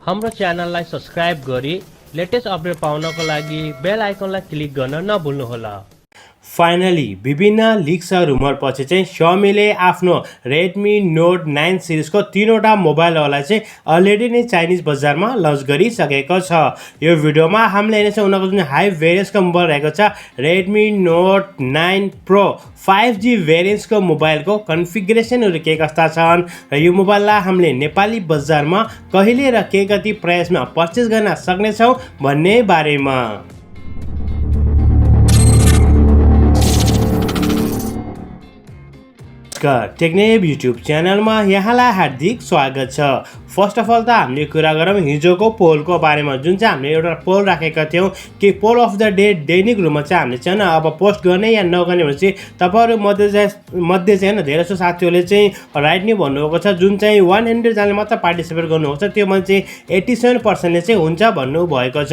हाम्रो च्यानललाई सब्स्क्राइब गरी लेटेस्ट अपडेट पाउनको लागि बेल आइकनलाई क्लिक गर्न नभुल्नुहोला। फाइनली विभिन्न लिक्स र रुमर पछि चाहिँ Xiaomiले आफ्नो Redmi Note 9 सिरिजको तीनवटा मोबाइलहरूलाई चाहिँ अलरेडी नै चाइनिज बजारमा लन्च गरिसकेको छ। यो भिडियोमा हामीले हेर्नेछौँ उनीहरूको जुन हाई भेरियन्सको मोबाइल रहेको छ Redmi Note 9 Pro 5G भेरियन्सको मोबाइलको कन्फिगरेसनहरू के कस्ता छन् र यो मोबाइललाई हामीले नेपाली बजारमा कहिले र के कति प्राइसमा पर्चेस गर्न सक्नेछौँ भन्ने बारेमा। टेक्नेप युट्युब च्यानलमा यहाँलाई हार्दिक स्वागत छ। फर्स्ट अफ अल त हामीले कुरा गरौँ हिजोको पोलको बारेमा, जुन चाहिँ हामीले एउटा पोल राखेका थियौँ कि पोल अफ द डे दैनिक रूपमा चाहिँ हामीले चाहिँ अब पोस्ट गर्ने या नगर्ने भने चाहिँ तपाईँहरू मध्ये चाहिँ धेरै जस्तो साथीहरूले चाहिँ राइट नै भन्नुभएको छ। जुन चाहिँ 100 जनाले मात्र पार्टिसिपेट गर्नुभएको छ त्यो मध्ये चाहिँ 87%ले चाहिँ हुन्छ भन्नुभएको छ।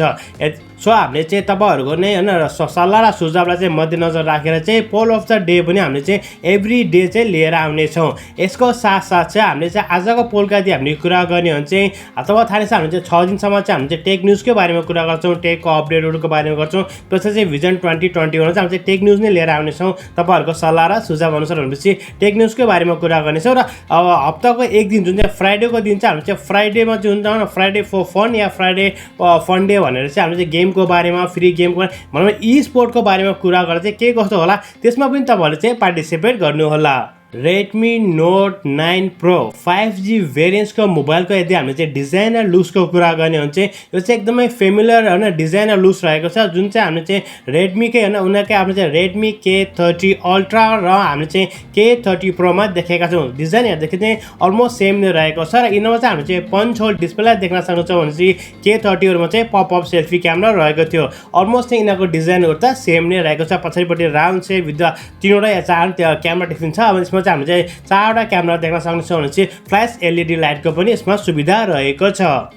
सो हामीले चाहिँ तपाईँहरूको नै होइन सल्लाह र सुझावलाई चाहिँ मध्यनजर राखेर चाहिँ पोल अफ द डे पनि हामीले चाहिँ एभ्री डे चाहिँ लिएर आउनेछौँ। यसको साथसाथ चाहिँ हामीले चाहिँ आजको पोलका यदि हामीले कुरा गर्ने हो भने चाहिँ तपाईँ थाहा छ हामीले चाहिँ 6 दिनसम्म चाहिँ हामीले चाहिँ टेक न्युजकै बारेमा कुरा गर्छौँ, टेकको अपडेटहरूको बारेमा गर्छौँ। त्यसपछि चाहिँ भिजन 2021 चाहिँ हामीले टेक न्युज नै लिएर आउनेछौँ तपाईँहरूको सल्लाह र सुझाव अनुसार। भनेपछि टेक न्युजकै बारेमा कुरा गर्नेछौँ र अब हप्ताको एक दिन जुन चाहिँ फ्राइडेको दिन चाहिँ हामीले चाहिँ फ्राइडेमा चाहिँ हुन्छ फ्राइडे फर फन या फ्राइडे फन डे भनेर चाहिँ हामीले चाहिँ गेमको बारेमा फ्री गेमको भनौँ ई स्पोर्टको बारेमा कुरा गरेर चाहिँ के कस्तो होला त्यसमा पनि तपाईँहरूले चाहिँ पार्टिसिपेट गर्नुहोला। Redmi Note 9 Pro 5G भेरियन्सको मोबाइलको यदि हामीले चाहिँ डिजाइन र लुक्सको कुरा गर्ने हो भने चाहिँ यो चाहिँ एकदमै फेमिलर होइन डिजाइन र लुक्स रहेको छ। जुन चाहिँ हामीले चाहिँ रेडमीकै होइन उनीहरूकै आफ्नो चाहिँ Redmi K30 Ultra र हामीले चाहिँ K30 Proमा देखेका छौँ। डिजाइन हेर्दाखेरि चाहिँ अलमोस्ट सेम नै रहेको छ र यिनीमा चाहिँ हामीले चाहिँ पन्च होल डिस्प्लेलाई देख्न सक्छौँ भने चाहिँ K30हरूमा चाहिँ पपअप सेल्फी क्यामेरा रहेको थियो। अलमोस्ट चाहिँ यिनीहरूको डिजाइनहरू त सेम नै रहेको छ। पछाडिपट्टि राउन्ड सेप विथ तीनवटा या चार क्यामेरा डिफरेन्स छ। अब यसमा चाहिँ हामीले चाहिँ चारवटा क्यामेरा देख्न सक्छौँ भने चाहिँ फ्ल्यास एलइडी लाइटको पनि यसमा सुविधा रहेको छ।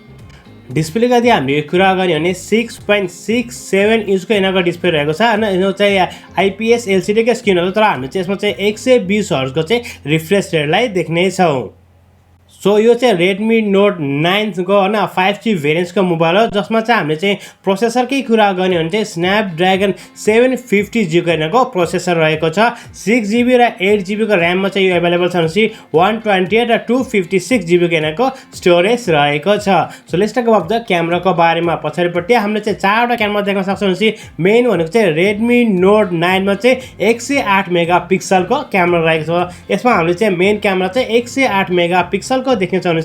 डिस्प्लेको यदि हामीले कुरा गर्ने भने 6.67 इन्चको यिनीहरूको डिस्प्ले रहेको छ होइन। यो चाहिँ आइपिएस एलसिडीकै स्क्रिन हो तर हामीले चाहिँ यसमा चाहिँ 120 हर्जको चाहिँ रिफ्रेस रेटलाई देख्नेछौँ। सो यो चाहिँ Redmi Note 9 को होइन 5G भेरियन्सको मोबाइल हो जसमा चाहिँ हामीले चाहिँ प्रोसेसरकै कुरा गर्ने भने चाहिँ स्न्यापड्रागन 750G को यिनीहरूको प्रोसेसर रहेको छ। 6GB र 8GB को ऱ्याममा चाहिँ यो एभाइलेबल छ भने 128 र 256GB को यिनीहरूको स्टोरेज रहेको छ। So let's talk about the क्यामेराको बारेमा। पछाडिपट्टि हामीले चाहिँ चारवटा क्यामेरा देख्न सक्छौँ भने मेन भनेको चाहिँ Redmi Note 9 मा चाहिँ 108 मेगापिक्सलको क्यामेरा रहेको छ। यसमा हामीले चाहिँ मेन क्यामेरा चाहिँ 108 मेगापिक्सलको देख्ने छ भने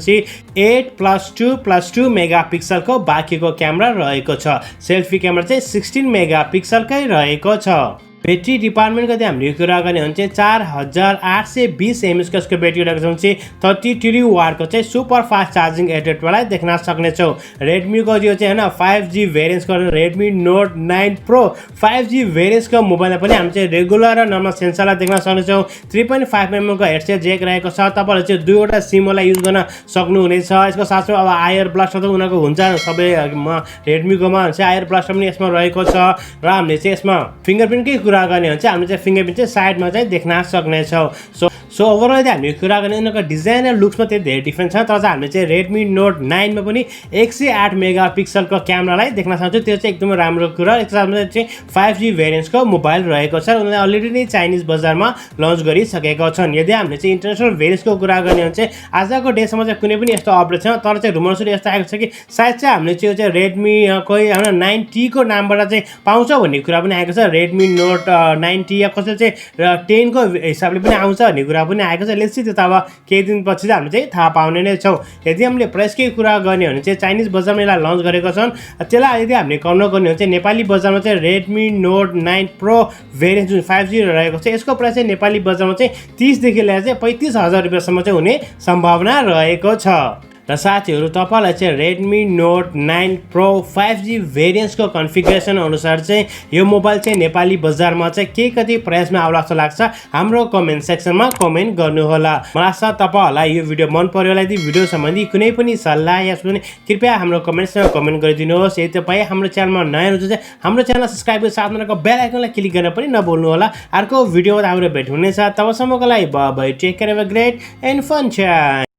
8+2+2 मेगापिक्सलको बाँकीको क्यामेरा रहेको छ। सेल्फी क्यामेरा चाहिँ 16 मेगापिक्सलकै रहेको छ। ब्याट्री डिपार्टमेन्टको चाहिँ हामीले कुरा गर्ने हो भने चाहिँ 4820 एमएचको यसको ब्याट्री रहेको छ भने चाहिँ 33 वाटको चाहिँ सुपर फास्ट चार्जिङ एडेप्टरलाई देख्न सक्नेछौँ। रेडमीको यो चाहिँ होइन 5G भेरियन्सको Redmi Note 9 Pro 5G भेरियन्सको मोबाइलमा पनि हामी चाहिँ रेगुलर र नर्मल सेन्सरलाई देख्न सक्नेछौँ। 3.5mm को हेडसेट जेक रहेको छ। तपाईँहरूले चाहिँ दुईवटा सिमलाई युज गर्न सक्नुहुनेछ। यसको साथमा अब आयर ब्लास्टर त उनीहरूको हुन्छ सबैमा रेडमीकोमा चाहिँ आयर ब्लास्टर पनि यसमा रहेको छ र हामीले चाहिँ यसमा फिङ्गरप्रिन्टकै कुरा गर्ने हो भने चाहिँ हामीले चाहिँ फिङ्गरप्रिन्ट चाहिँ साइडमा चाहिँ देख्न सक्नेछौँ। सो ओभरअल चाहिँ हामीले कुरा गर्ने उनीहरूको डिजाइन र लुक्समा त्यही धेरै डिफ्रेन्स छ तर चाहिँ हामीले चाहिँ Redmi Note 9 मा पनि 108 मेगापिक्सलको क्यामेरालाई देख्न सक्छौँ। त्यो चाहिँ एकदमै राम्रो कुरा। यसको साथमा चाहिँ 5G भेरियन्सको मोबाइल रहेको छ। उनीहरूले अलरेडी नै चाइनिज बजारमा लन्च गरिसकेका छन्। यदि हामीले चाहिँ इन्टरनेसनल भेरियन्सको कुरा गर्ने हो भने चाहिँ आजको डेसम्म चाहिँ कुनै पनि यस्तो अपडेट छैन तर चाहिँ रुमर्सहरू यस्तो आएको छ कि सायद चाहिँ हामीले चाहिँ यो चाहिँ Redmi कोही होइन 9T को नामबाट चाहिँ पाउँछ भन्ने कुरा पनि आएको छ। Redmi Note 9T या कसैले चाहिँ 10 को हिसाबले पनि आउँछ भन्ने कुरा पनि आएको छ। लेट्स सी त्यो त अब केही दिनपछि चाहिँ हामीले चाहिँ थाहा पाउने नै छौँ। यदि हामीले प्राइसकै कुरा गर्ने हो भने चाहिँ चाइनिज बजारमा यसलाई लन्च गरेको छन्। त्यसलाई यदि हामीले कम गर्ने हो भने चाहिँ नेपाली बजारमा चाहिँ Redmi Note 9 Pro भेरियन्स जुन 5G रहेको छ यसको प्राइस चाहिँ नेपाली बजारमा चाहिँ 30 देखि लिएर चाहिँ 35,000 रुपियाँसम्म चाहिँ हुने सम्भावना रहेको छ। र साथीहरू तपाईलाई चाहिँ Redmi Note 9 Pro 5G भेरियन्सको configuration अनुसार चाहिँ यो मोबाइल चाहिँ नेपाली बजारमा चाहिँ के कति प्राइसमा आउला जस्तो लाग्छ हाम्रो कमेन्ट सेक्सनमा कमेन्ट गर्नुहोला। मलाई आशा तपाईहरुलाई यो भिडियो मन पर्यो होला। यदि भिडियो सम्बन्धी कुनै पनि सल्लाह या सुझाव कृपया हाम्रो कमेन्ट्समा कमेन्ट गरिदिनुहोस्। यदि तपाई हाम्रो च्यानलमा नयाँ हुनुहुन्छ चाहिँ हाम्रो च्यानल सब्स्क्राइब गरी साथमा रहेको बेल आइकनलाई क्लिक गर्न पनि नभुल्नु होला। अर्को भिडियोमा हाम्रो भेट हुनेछ। तबसम्मको लागि bye bye, take care, have a great and fun time.